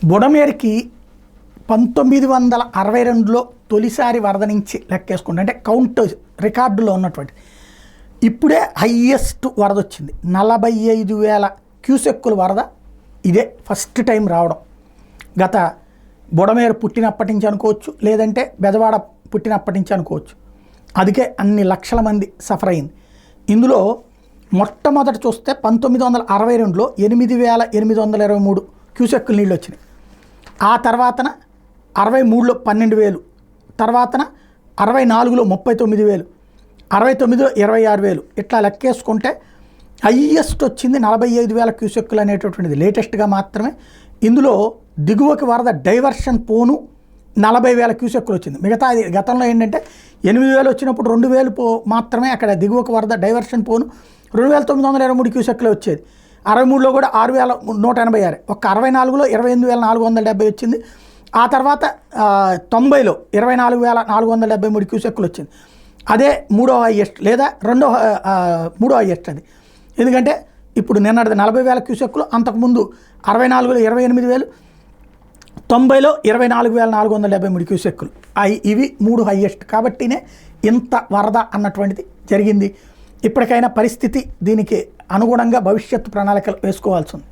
బుడమేరుకి 1962లో తొలిసారి వరద నుంచి లెక్కేసుకుంటే అంటే కౌంట్ రికార్డులో ఉన్నటువంటి ఇప్పుడే హయ్యెస్ట్ వరద వచ్చింది. 45,000 క్యూసెక్కుల వరద ఇదే ఫస్ట్ టైం రావడం. గత బుడమేరు పుట్టినప్పటి నుంచి అనుకోవచ్చు, లేదంటే బెజవాడ పుట్టినప్పటి నుంచి అనుకోవచ్చు. అందుకే అన్ని లక్షల మంది సఫర్ అయింది. ఇందులో మొట్టమొదట చూస్తే 1962లో 8,823 క్యూసెక్కుల నీళ్ళు వచ్చినాయి. ఆ తర్వాతన 63లో 12,000, తర్వాతన 64లో 39,000, 69లో 26,000, ఇట్లా లెక్కేసుకుంటే హయ్యెస్ట్ వచ్చింది 45,000 క్యూసెక్కులు అనేటటువంటిది లేటెస్ట్గా మాత్రమే. ఇందులో దిగువకి వరద డైవర్షన్ పోను 40,000 క్యూసెక్కులు వచ్చింది. మిగతా గతంలో ఏంటంటే 8,000 వచ్చినప్పుడు 2,000 మాత్రమే అక్కడ దిగువకి వరద డైవర్షన్ పోను 2,923 క్యూసెక్కులు వచ్చేది. 63లో కూడా 6,186, ఒక్క 64లో 28,470 వచ్చింది. ఆ తర్వాత 90లో 24,473 క్యూసెక్కులు వచ్చింది. అదే మూడో హైయెస్ట్ లేదా మూడో హైయెస్ట్ అది. ఎందుకంటే ఇప్పుడు నిన్నటిది 40,000 క్యూసెక్కులు, అంతకుముందు 64లో 28,000, 90లో 24,473 క్యూసెక్కులు. ఇవి 3 హైయెస్ట్. కాబట్టినే ఇంత వరద అన్నటువంటిది జరిగింది. ఇప్పటికైనా పరిస్థితి దీనికి అనుగుణంగా భవిష్యత్తు ప్రణాళికలు వేసుకోవాల్సి ఉంది.